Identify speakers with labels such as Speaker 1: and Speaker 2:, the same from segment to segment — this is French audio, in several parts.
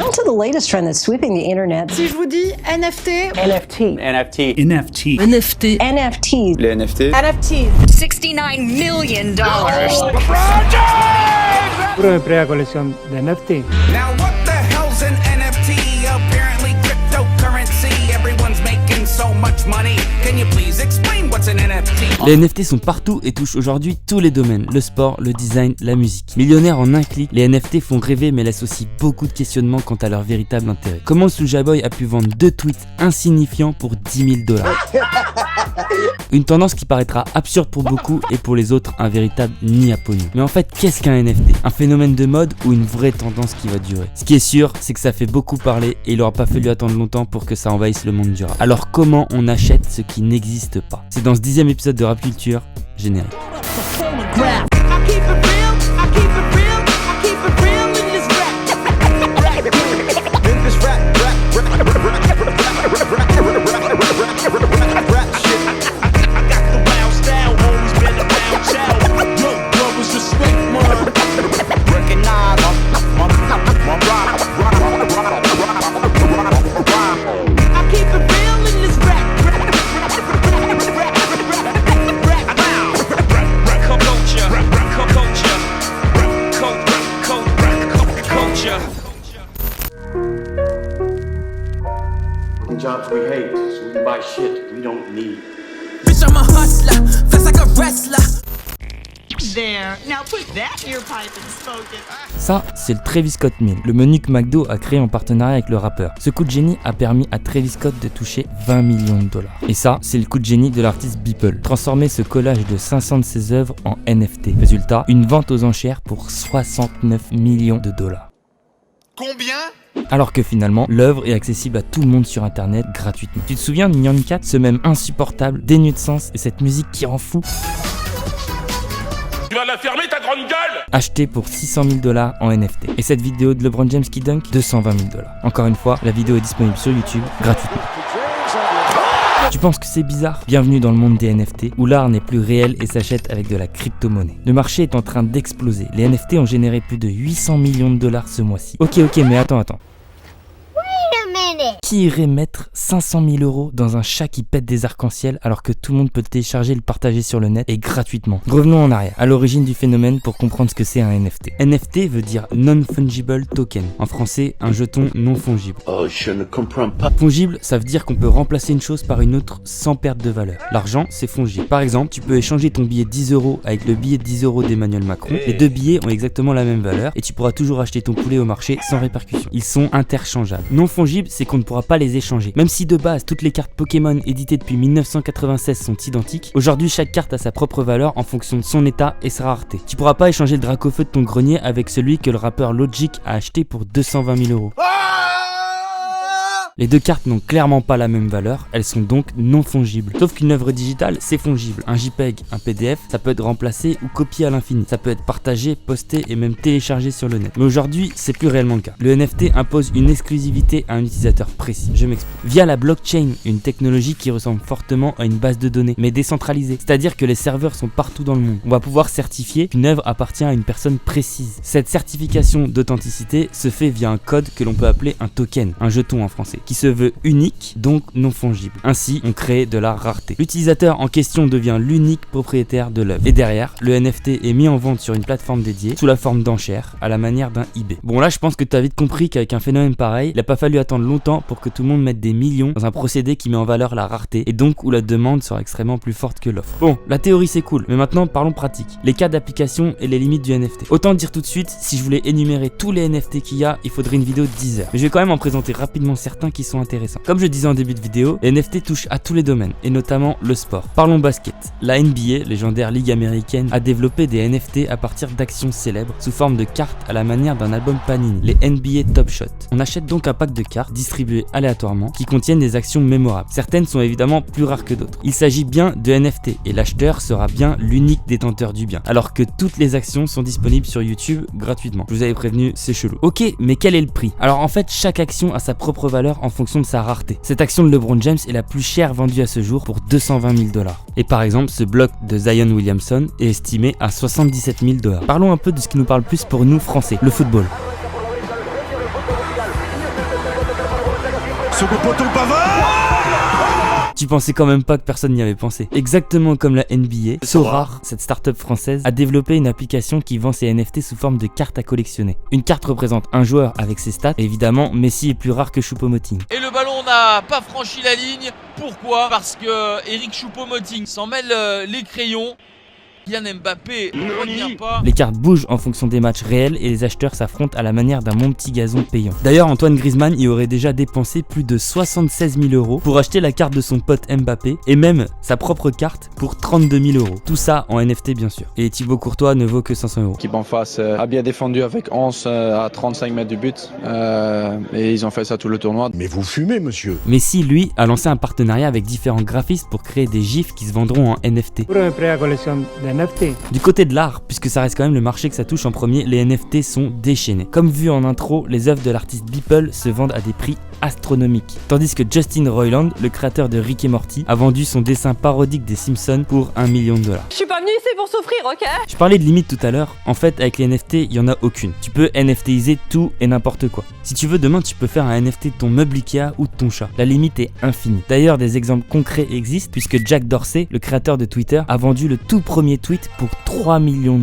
Speaker 1: On to the latest trend that's sweeping the internet.
Speaker 2: Si je vous dis NFT.
Speaker 1: NFT.
Speaker 3: NFT.
Speaker 4: NFT.
Speaker 2: NFT.
Speaker 1: NFTs.
Speaker 3: Les NFT.
Speaker 2: NFT.
Speaker 5: $69 million.
Speaker 6: Pura primera colección de NFT.
Speaker 7: Now what the hell's an NFT? Apparently cryptocurrency. Everyone's making so much money. Can you please explain what's an NFT?
Speaker 8: Les NFT sont partout et touchent aujourd'hui tous les domaines, le sport, le design, la musique. Millionnaires en un clic, les NFT font rêver mais laissent aussi beaucoup de questionnements quant à leur véritable intérêt. Comment Soulja Boy a pu vendre 2 tweets insignifiants pour $10 000 ? Une tendance qui paraîtra absurde pour beaucoup et pour les autres un véritable nid à pognon. Mais en fait, qu'est-ce qu'un NFT ? Un phénomène de mode ou une vraie tendance qui va durer ? Ce qui est sûr, c'est que ça fait beaucoup parler et il aura pas fallu attendre longtemps pour que ça envahisse le monde du rap. Alors comment on achète ce qui n'existe pas ? C'est dans ce 10e épisode de Rap Culture, générique.
Speaker 9: Jobs we hate, so we can buy shit we don't need.
Speaker 10: Bitch, I'm a hustler, flex like a wrestler.
Speaker 5: There. Now put that in your pipe and smoke it.
Speaker 8: Ça, c'est le Travis Scott Meal, le menu que McDo a créé en partenariat avec le rappeur. Ce coup de génie a permis à Travis Scott de toucher $20 millions. Et ça, c'est le coup de génie de l'artiste Beeple. Transformer ce collage de 500 de ses œuvres en NFT. Résultat, une vente aux enchères pour $69 millions.
Speaker 7: Combien?
Speaker 8: Alors que finalement, l'œuvre est accessible à tout le monde sur internet gratuitement. Tu te souviens de Nyan Cat, ce même insupportable, dénué de sens et cette musique qui rend fou?
Speaker 11: Tu vas la fermer ta grande gueule!
Speaker 8: Acheté pour $600 000 en NFT. Et cette vidéo de LeBron James qui dunk, $220 000. Encore une fois, la vidéo est disponible sur YouTube gratuitement. Tu penses que c'est bizarre ? Bienvenue dans le monde des NFT, où l'art n'est plus réel et s'achète avec de la crypto-monnaie. Le marché est en train d'exploser. Les NFT ont généré plus de $800 millions ce mois-ci. Ok, mais attends. Qui irait mettre 500 000 € dans un chat qui pète des arcs-en-ciel alors que tout le monde peut le télécharger et le partager sur le net et gratuitement ? Revenons en arrière, à l'origine du phénomène pour comprendre ce que c'est un NFT. NFT veut dire Non-Fungible Token. En français, un jeton non fongible.
Speaker 9: Oh, je ne comprends pas.
Speaker 8: Fongible, ça veut dire qu'on peut remplacer une chose par une autre sans perte de valeur. L'argent, c'est fongible. Par exemple, tu peux échanger ton billet de 10 € avec le billet de 10 € d'Emmanuel Macron. Les deux billets ont exactement la même valeur et tu pourras toujours acheter ton poulet au marché sans répercussion. Ils sont interchangeables. Non fongible, c'est qu'on ne pourra pas les échanger. Même si de base, toutes les cartes Pokémon éditées depuis 1996 sont identiques, aujourd'hui chaque carte a sa propre valeur en fonction de son état et sa rareté. Tu pourras pas échanger le Dracofeu de ton grenier avec celui que le rappeur Logic a acheté pour 220 000 €. Les deux cartes n'ont clairement pas la même valeur, elles sont donc non fongibles. Sauf qu'une œuvre digitale, c'est fongible. Un JPEG, un PDF, ça peut être remplacé ou copié à l'infini. Ça peut être partagé, posté et même téléchargé sur le net. Mais aujourd'hui, c'est plus réellement le cas. Le NFT impose une exclusivité à un utilisateur précis. Je m'explique. Via la blockchain, une technologie qui ressemble fortement à une base de données, mais décentralisée. C'est-à-dire que les serveurs sont partout dans le monde. On va pouvoir certifier qu'une œuvre appartient à une personne précise. Cette certification d'authenticité se fait via un code que l'on peut appeler un token, un jeton en français, qui se veut unique, donc non fongible. Ainsi, on crée de la rareté. L'utilisateur en question devient l'unique propriétaire de l'œuvre. Et derrière, le NFT est mis en vente sur une plateforme dédiée, sous la forme d'enchères, à la manière d'un eBay. Bon là, je pense que tu as vite compris qu'avec un phénomène pareil, il n'a pas fallu attendre longtemps pour que tout le monde mette des millions dans un procédé qui met en valeur la rareté, et donc où la demande sera extrêmement plus forte que l'offre. Bon, la théorie c'est cool, mais maintenant parlons pratique. Les cas d'application et les limites du NFT. Autant dire tout de suite, si je voulais énumérer tous les NFT qu'il y a, il faudrait une vidéo de 10 heures. Mais je vais quand même en présenter rapidement certains qui sont intéressants. Comme je disais en début de vidéo, les NFT touchent à tous les domaines, et notamment le sport. Parlons basket. La NBA, légendaire ligue américaine, a développé des NFT à partir d'actions célèbres, sous forme de cartes à la manière d'un album Panini, les NBA Top Shot. On achète donc un pack de cartes distribuées aléatoirement qui contiennent des actions mémorables. Certaines sont évidemment plus rares que d'autres. Il s'agit bien de NFT, et l'acheteur sera bien l'unique détenteur du bien, alors que toutes les actions sont disponibles sur YouTube gratuitement. Je vous avais prévenu, c'est chelou. Ok, mais quel est le prix? Alors en fait, chaque action a sa propre valeur en fonction de sa rareté. Cette action de LeBron James est la plus chère vendue à ce jour pour $220 000. Et par exemple, ce bloc de Zion Williamson est estimé à $77 000. Parlons un peu de ce qui nous parle plus pour nous français, le football.
Speaker 2: Second poteau Pavard.
Speaker 8: Tu pensais quand même pas que personne n'y avait pensé. Exactement comme la NBA, Sorare, cette startup française, a développé une application qui vend ses NFT sous forme de cartes à collectionner. Une carte représente un joueur avec ses stats, et évidemment, Messi est plus rare que Choupo-Moting.
Speaker 3: Et le ballon n'a pas franchi la ligne. Pourquoi? Parce que Eric Choupo-Moting s'en mêle les crayons. Kylian Mbappé ne revient pas.
Speaker 8: Les cartes bougent en fonction des matchs réels et les acheteurs s'affrontent à la manière d'un bon petit gazon payant. D'ailleurs, Antoine Griezmann y aurait déjà dépensé plus de 76 000 € pour acheter la carte de son pote Mbappé et même sa propre carte pour 32 000 €. Tout ça en NFT bien sûr. Et Thibaut Courtois ne vaut que 500 €.
Speaker 4: L'équipe en face a bien défendu avec 11 à 35 mètres du but et ils ont fait ça tout le tournoi.
Speaker 2: Mais vous fumez, monsieur.
Speaker 8: Messi, lui, a lancé un partenariat avec différents graphistes pour créer des gifs qui se vendront en NFT.
Speaker 6: Puro prêt à collection de NFT.
Speaker 8: Du côté de l'art, puisque ça reste quand même le marché que ça touche en premier, les NFT sont déchaînés. Comme vu en intro, les œuvres de l'artiste Beeple se vendent à des prix astronomiques. Tandis que Justin Roiland, le créateur de Rick et Morty, a vendu son dessin parodique des Simpsons pour $1 million.
Speaker 11: Je suis pas venu ici pour souffrir, ok?
Speaker 8: Je parlais de limite tout à l'heure, en fait avec les NFT, il y en a aucune. Tu peux NFTiser tout et n'importe quoi. Si tu veux, demain tu peux faire un NFT de ton meuble Ikea ou de ton chat. La limite est infinie. D'ailleurs, des exemples concrets existent puisque Jack Dorsey, le créateur de Twitter, a vendu le tout premier tweet pour $3 millions.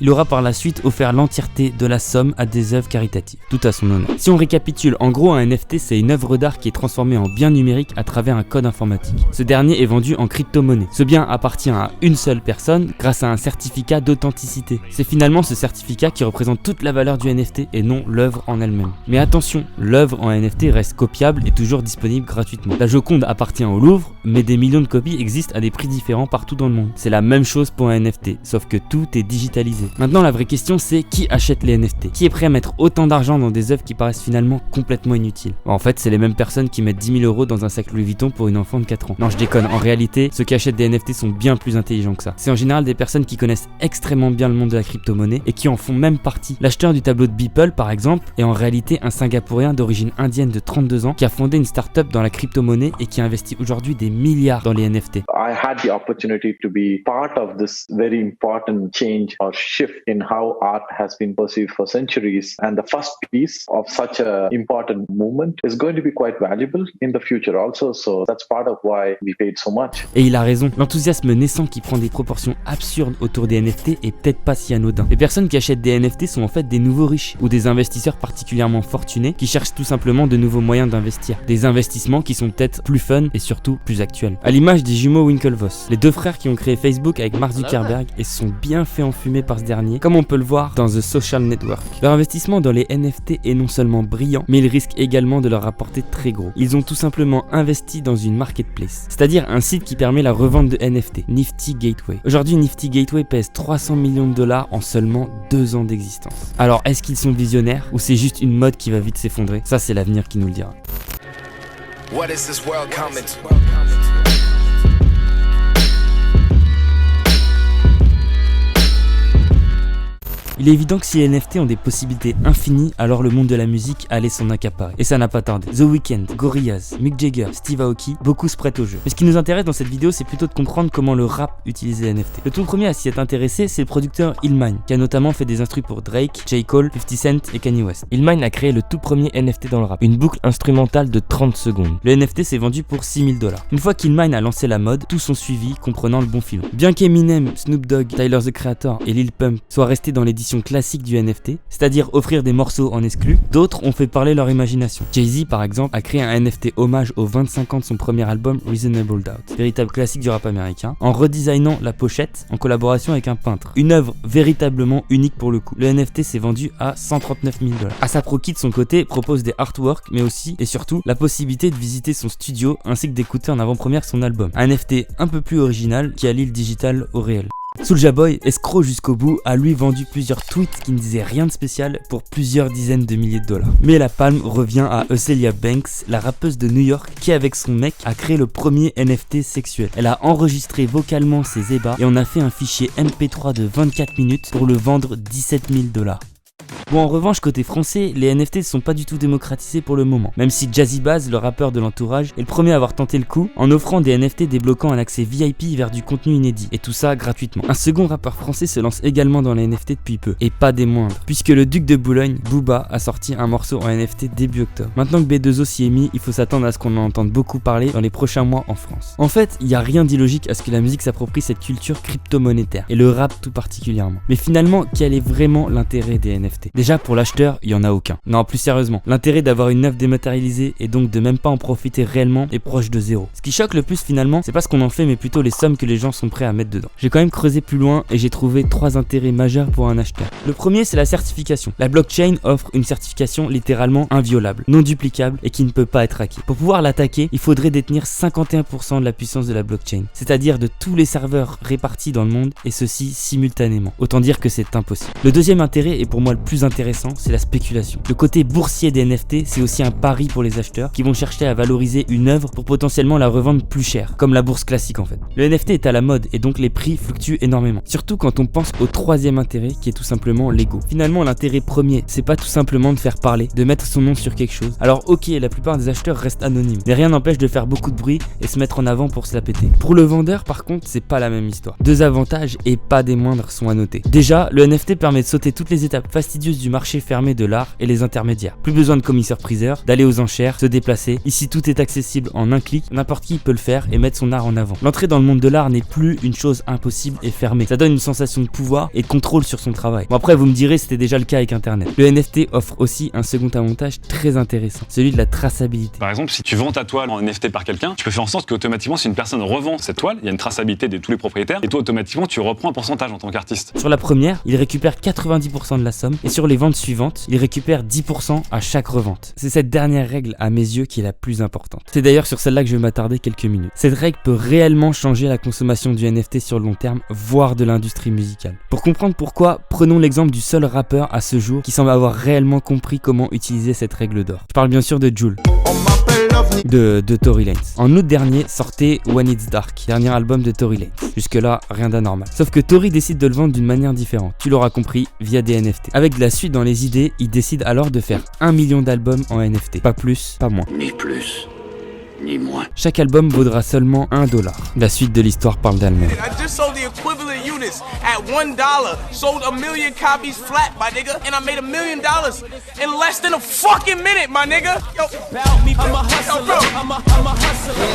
Speaker 8: Il aura par la suite offert l'entièreté de la somme à des œuvres caritatives, tout à son honneur. Si on récapitule, en gros un NFT c'est une œuvre d'art qui est transformée en bien numérique à travers un code informatique. Ce dernier est vendu en crypto-monnaie. Ce bien appartient à une seule personne grâce à un certificat d'authenticité. C'est finalement ce certificat qui représente toute la valeur du NFT et non l'œuvre en elle-même. Mais attention, l'œuvre en NFT reste copiable et toujours disponible gratuitement. La Joconde appartient au Louvre, mais des millions de copies existent à des prix différents partout dans le monde. C'est la même chose pour un NFT, sauf que tout est digitalisé. Maintenant la vraie question c'est qui achète les NFT? Qui est prêt à mettre autant d'argent dans des œuvres qui paraissent finalement complètement inutiles? En fait c'est les mêmes personnes qui mettent 10 000 € dans un sac Louis Vuitton pour une enfant de 4 ans. Non je déconne, en réalité ceux qui achètent des NFT sont bien plus intelligents que ça. C'est en général des personnes qui connaissent extrêmement bien le monde de la crypto-monnaie et qui en font même partie. L'acheteur du tableau de Beeple par exemple est en réalité un Singapourien d'origine indienne de 32 ans qui a fondé une start-up dans la crypto-monnaie et qui investit aujourd'hui des milliards dans les NFT.
Speaker 9: I had the opportunity to be part of this very important change or shift in how art has been perceived for centuries, and the first piece of such an important movement is going to be quite valuable in the future also, so that's part of why we paid so much.
Speaker 8: Et il a raison, l'enthousiasme naissant qui prend des proportions absurdes autour des NFT est peut-être pas si anodin. Les personnes qui achètent des NFT sont en fait des nouveaux riches ou des investisseurs particulièrement fortunés qui cherchent tout simplement de nouveaux moyens d'investir. Des investissements qui sont peut-être plus fun et surtout plus actuels. À l'image des jumeaux Winklevoss, les deux frères qui ont créé Facebook avec Mark Zuckerberg et se sont bien fait enfumer par ce dernier, comme on peut le voir dans The Social Network. Leur investissement dans les NFT est non seulement brillant, mais il risque également de leur rapporter très gros. Ils ont tout simplement investi dans une marketplace, c'est-à-dire un site qui permet la revente de NFT, Nifty Gateway. Aujourd'hui, Nifty Gateway pèse $300 millions en seulement 2 ans d'existence. Alors, est-ce qu'ils sont visionnaires ou c'est juste une mode qui va vite s'effondrer? Ça, c'est l'avenir qui nous le dira.
Speaker 10: What is this world coming to?
Speaker 8: Il est évident que si les NFT ont des possibilités infinies, alors le monde de la musique allait s'en accaparer. Et ça n'a pas tardé. The Weeknd, Gorillaz, Mick Jagger, Steve Aoki, beaucoup se prêtent au jeu. Mais ce qui nous intéresse dans cette vidéo, c'est plutôt de comprendre comment le rap utilise les NFT. Le tout premier à s'y être intéressé, c'est le producteur Illmind, qui a notamment fait des instrus pour Drake, J. Cole, 50 Cent et Kanye West. Illmind a créé le tout premier NFT dans le rap, une boucle instrumentale de 30 secondes. Le NFT s'est vendu pour $6 000. Une fois qu'Illmind a lancé la mode, tous sont suivis, comprenant le bon filon. Bien qu'Eminem, Snoop Dogg, Tyler the Creator et Lil Pump soient restés dans l'édition classique du NFT, c'est-à-dire offrir des morceaux en exclu, d'autres ont fait parler leur imagination. Jay-Z par exemple a créé un NFT hommage aux 25 ans de son premier album Reasonable Doubt, véritable classique du rap américain, en redesignant la pochette en collaboration avec un peintre. Une œuvre véritablement unique pour le coup. Le NFT s'est vendu à $139 000. A$AP Rocky de son côté propose des artworks, mais aussi et surtout la possibilité de visiter son studio ainsi que d'écouter en avant-première son album. Un NFT un peu plus original qui allie le digital au réel. Soulja Boy, escroc jusqu'au bout, a lui vendu plusieurs tweets qui ne disaient rien de spécial pour plusieurs dizaines de milliers de dollars. Mais la palme revient à Eucelia Banks, la rappeuse de New York qui avec son mec a créé le premier NFT sexuel. Elle a enregistré vocalement ses ébats et en a fait un fichier MP3 de 24 minutes pour le vendre $17 000. Bon, en revanche, côté français, les NFT ne sont pas du tout démocratisés pour le moment, même si Jazzy Bass, le rappeur de l'entourage, est le premier à avoir tenté le coup en offrant des NFT débloquant un accès VIP vers du contenu inédit, et tout ça gratuitement. Un second rappeur français se lance également dans les NFT depuis peu, et pas des moindres, puisque le duc de Boulogne, Booba, a sorti un morceau en NFT début octobre. Maintenant que B2O s'y est mis, il faut s'attendre à ce qu'on en entende beaucoup parler dans les prochains mois en France. En fait, il n'y a rien d'illogique à ce que la musique s'approprie cette culture crypto-monétaire, et le rap tout particulièrement. Mais finalement, quel est vraiment l'intérêt des NFT? Déjà, pour l'acheteur, il y en a aucun. Non, plus sérieusement, l'intérêt d'avoir une œuvre dématérialisée et donc de même pas en profiter réellement est proche de zéro. Ce qui choque le plus finalement, c'est pas ce qu'on en fait, mais plutôt les sommes que les gens sont prêts à mettre dedans. J'ai quand même creusé plus loin et j'ai trouvé 3 intérêts majeurs pour un acheteur. Le premier, c'est la certification. La blockchain offre une certification littéralement inviolable, non duplicable et qui ne peut pas être hackée. Pour pouvoir l'attaquer, il faudrait détenir 51% de la puissance de la blockchain, c'est-à-dire de tous les serveurs répartis dans le monde, et ceci simultanément. Autant dire que c'est impossible. Le deuxième intérêt, et pour moi le plus intéressant, c'est la spéculation. Le côté boursier des NFT, c'est aussi un pari pour les acheteurs qui vont chercher à valoriser une œuvre pour potentiellement la revendre plus cher, comme la bourse classique en fait. Le NFT est à la mode et donc les prix fluctuent énormément. Surtout quand on pense au troisième intérêt qui est tout simplement l'ego. Finalement, l'intérêt premier, c'est pas tout simplement de faire parler, de mettre son nom sur quelque chose. Alors ok, la plupart des acheteurs restent anonymes, mais rien n'empêche de faire beaucoup de bruit et se mettre en avant pour se la péter. Pour le vendeur par contre, c'est pas la même histoire. Deux avantages et pas des moindres sont à noter. Déjà, le NFT permet de sauter toutes les étapes fastidieuses du marché fermé de l'art et les intermédiaires. Plus besoin de commissaire-priseur, d'aller aux enchères, se déplacer. Ici tout est accessible en un clic, n'importe qui peut le faire et mettre son art en avant. L'entrée dans le monde de l'art n'est plus une chose impossible et fermée. Ça donne une sensation de pouvoir et de contrôle sur son travail. Bon après vous me direz c'était déjà le cas avec internet. Le NFT offre aussi un second avantage très intéressant, celui de la traçabilité.
Speaker 12: Par exemple, si tu vends ta toile en NFT par quelqu'un, tu peux faire en sorte qu'automatiquement si une personne revend cette toile, il y a une traçabilité de tous les propriétaires et toi automatiquement tu reprends un pourcentage en tant qu'artiste.
Speaker 8: Sur la première, il récupère 90% de la somme et sur les ventes suivantes, il récupère 10% à chaque revente. C'est cette dernière règle à mes yeux qui est la plus importante. C'est d'ailleurs sur celle-là que je vais m'attarder quelques minutes. Cette règle peut réellement changer la consommation du NFT sur le long terme, voire de l'industrie musicale. Pour comprendre pourquoi, prenons l'exemple du seul rappeur à ce jour qui semble avoir réellement compris comment utiliser cette règle d'or. Je parle bien sûr de Jul. De Tory Lanez. En août dernier sortait When It's Dark, dernier album de Tory Lanez. Jusque là, rien d'anormal. Sauf que Tory décide de le vendre d'une manière différente. Tu l'auras compris, via des NFT. Avec de la suite dans les idées, il décide alors de faire 1 million d'albums en NFT. Pas plus, pas moins.
Speaker 13: Ni plus, ni moins.
Speaker 8: Chaque album vaudra seulement $1. La suite de l'histoire parle d'elle-même.
Speaker 14: I just sold the equivalent units at $1. Sold 1 million copies flat, my nigga. And I made $1 million in less than a fucking minute, my nigga. Yo, I'm a hustler.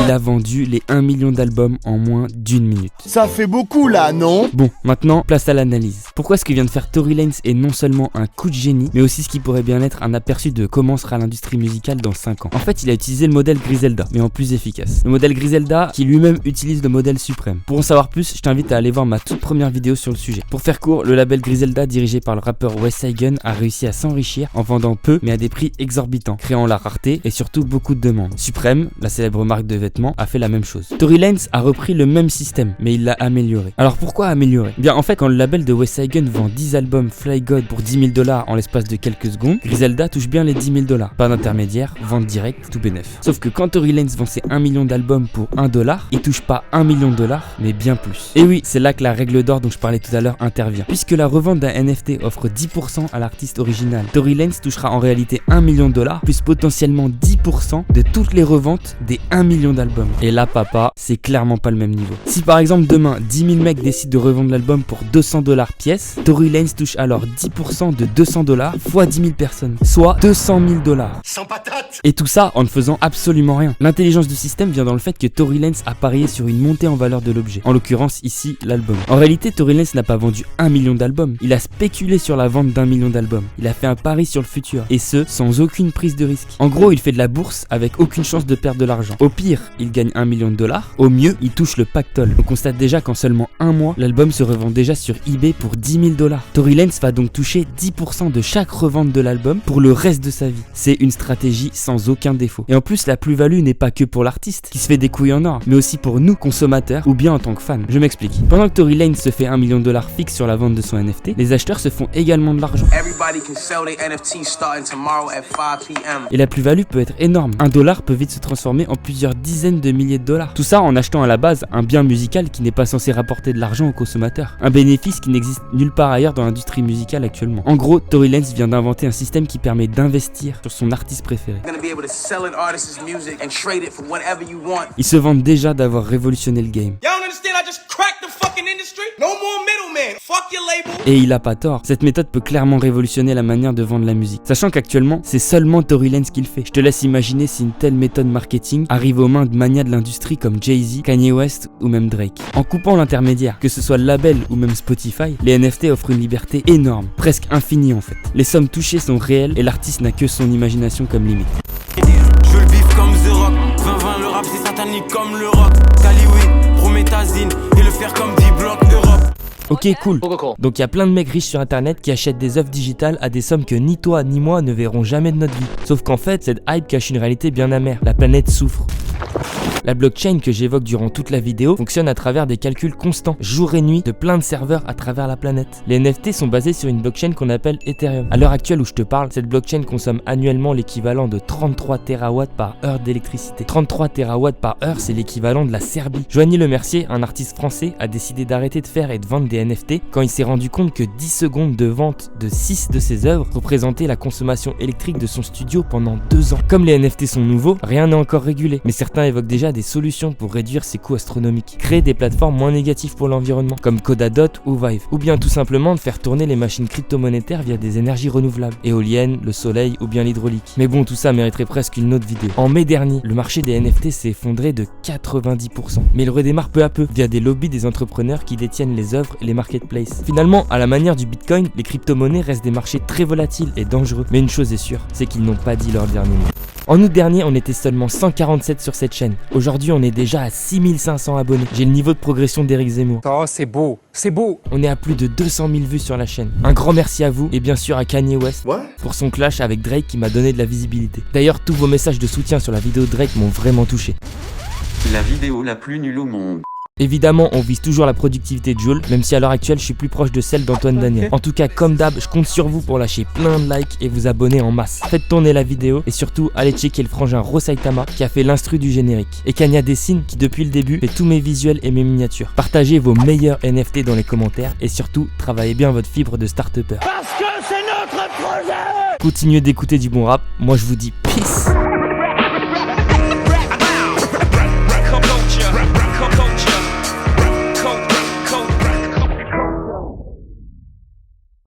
Speaker 8: Il a vendu les 1 million d'albums en moins d'1 minute.
Speaker 2: Ça fait beaucoup là, non?
Speaker 8: Bon, maintenant, place à l'analyse. Pourquoi ce que vient de faire Tory Lanez est non seulement un coup de génie, mais aussi ce qui pourrait bien être un aperçu de comment sera l'industrie musicale dans 5 ans. En fait, il a utilisé le modèle Griselda, mais en plus efficace. Le modèle Griselda qui lui-même utilise le modèle suprême. Pour en savoir plus, je t'invite à aller voir ma toute première vidéo sur le sujet. Pour faire court, le label Griselda dirigé par le rappeur Westside a réussi à s'enrichir en vendant peu mais à des prix exorbitants, créant la rareté et surtout beaucoup de demandes. Supreme, la célèbre marque de vêtements, a fait la même chose. Tory Lanez a repris le même système, mais il l'a amélioré. Alors pourquoi améliorer? Bien en fait, quand le label de Westside vend 10 albums Fly God pour $10,000 en l'espace de quelques secondes, Griselda touche bien les $10,000. Pas d'intermédiaire, vente directe, tout bénef. Sauf que quand Tory Lanez vend ses 1 million d'albums pour $1, il touche pas $1 million, mais bien plus. Et oui, c'est là que la règle d'or dont je parlais tout à l'heure intervient. Puisque la revente d'un NFT offre 10% à l'artiste original, Tory Lanez touchera en réalité $1 million, plus potentiellement 10% de toutes les reventes des 1 million d'albums. Et là, papa, c'est clairement pas le même niveau. Si par exemple demain, 10 000 mecs décident de revendre l'album pour $200 pièce, Tory Lanez touche alors 10% de $200 fois 10 000 personnes, soit $200 000.
Speaker 13: Sans patate.
Speaker 8: Et tout ça en ne faisant absolument rien. L'intelligence du système vient dans le fait que Tory Lanez a parié sur une montée en valeur de l'objet, en l'occurrence ici l'album. En réalité, Tory Lanez n'a pas vendu 1 million d'albums, il a spéculé sur la vente d'1 million d'albums. Il a fait un pari sur le futur, et ce, sans aucune prise de risque. En gros, il fait de la bourse avec aucune chance de perdre de l'argent. Au pire, il gagne $1 million, au mieux, il touche le pactole. On constate déjà qu'en seulement un mois, l'album se revend déjà sur eBay pour $10,000. Tory Lanez va donc toucher 10% de chaque revente de l'album pour le reste de sa vie. C'est une stratégie sans aucun défaut. Et en plus, la plus-value n'est pas que pour l'artiste, qui se fait des couilles en or, mais aussi pour nous, consommateurs, ou bien en tant que fans. Je m'explique. Pendant que Tory Lanez se fait $1 million fixe sur la vente de son NFT, les acheteurs se font également de l'argent. Et la plus-value peut être énorme. $1 peut vite se transformer en plusieurs dizaines de milliers de dollars. Tout ça en achetant à la base un bien musical qui n'est pas censé rapporter de l'argent aux consommateurs. Un bénéfice qui n'existe nulle part ailleurs dans l'industrie musicale actuellement. En gros, Tory Lanez vient d'inventer un système qui permet d'investir sur son artiste préféré. Ils se vantent déjà d'avoir révolutionné le game. Et il a pas tort, cette méthode peut clairement révolutionner la manière de vendre la musique. Sachant qu'actuellement, c'est seulement Tory Lanez qui le fait. Je te laisse imaginer si une telle méthode marketing arrive aux mains de manias de l'industrie comme Jay-Z, Kanye West ou même Drake. En coupant l'intermédiaire, que ce soit le label ou même Spotify, les NFT offrent une liberté énorme, presque infinie en fait. Les sommes touchées sont réelles et l'artiste n'a que son imagination comme limite.
Speaker 14: Je veux le vivre comme The Rock. 20-20, le rap c'est satanique comme le rock. Cali Prométhazine et le faire comme D-Block Europe.
Speaker 8: Ok, cool. Donc il y a plein de mecs riches sur internet qui achètent des œuvres digitales à des sommes que ni toi ni moi ne verrons jamais de notre vie. Sauf qu'en fait, cette hype cache une réalité bien amère. La planète souffre. La blockchain que j'évoque durant toute la vidéo fonctionne à travers des calculs constants, jour et nuit, de plein de serveurs à travers la planète. Les NFT sont basés sur une blockchain qu'on appelle Ethereum. À l'heure actuelle où je te parle, cette blockchain consomme annuellement l'équivalent de 33 terawatts par heure d'électricité. 33 terawatts par heure, c'est l'équivalent de la Serbie. Joigny Le Mercier, un artiste français, a décidé d'arrêter de faire et de vendre des NFT quand il s'est rendu compte que 10 secondes de vente de 6 de ses œuvres représentaient la consommation électrique de son studio pendant 2 ans. Comme les NFT sont nouveaux, rien n'est encore régulé, mais certains évoquent déjà des solutions pour réduire ces coûts astronomiques. Créer des plateformes moins négatives pour l'environnement, comme Codadot ou Vive. Ou bien tout simplement de faire tourner les machines crypto-monétaires via des énergies renouvelables, éoliennes, le soleil ou bien l'hydraulique. Mais bon, tout ça mériterait presque une autre vidéo. En mai dernier, le marché des NFT s'est effondré de 90%. Mais il redémarre peu à peu, via des lobbies des entrepreneurs qui détiennent les œuvres et les marketplaces. Finalement, à la manière du Bitcoin, les crypto-monnaies restent des marchés très volatiles et dangereux. Mais une chose est sûre, c'est qu'ils n'ont pas dit leur dernier mot. En août dernier, on était seulement 147 sur cette chaîne. Aujourd'hui, on est déjà à 6500 abonnés. J'ai le niveau de progression d'Éric Zemmour.
Speaker 6: Oh, c'est beau, c'est beau.
Speaker 8: On est à plus de 200 000 vues sur la chaîne. Un grand merci à vous et bien sûr à Kanye West pour son clash avec Drake qui m'a donné de la visibilité. D'ailleurs, tous vos messages de soutien sur la vidéo de Drake m'ont vraiment touché.
Speaker 13: La vidéo la plus nulle au monde.
Speaker 8: Évidemment, on vise toujours la productivité de Jules, même si à l'heure actuelle, je suis plus proche de celle d'Antoine Daniel. En tout cas, comme d'hab, je compte sur vous pour lâcher plein de likes et vous abonner en masse. Faites tourner la vidéo et surtout, allez checker le frangin Rosaitama qui a fait l'instru du générique. Et Kanya Dessine qui, depuis le début, fait tous mes visuels et mes miniatures. Partagez vos meilleurs NFT dans les commentaires et surtout, travaillez bien votre fibre de start-upper.
Speaker 14: Parce que c'est notre projet.
Speaker 8: Continuez d'écouter du bon rap. Moi, je vous dis peace.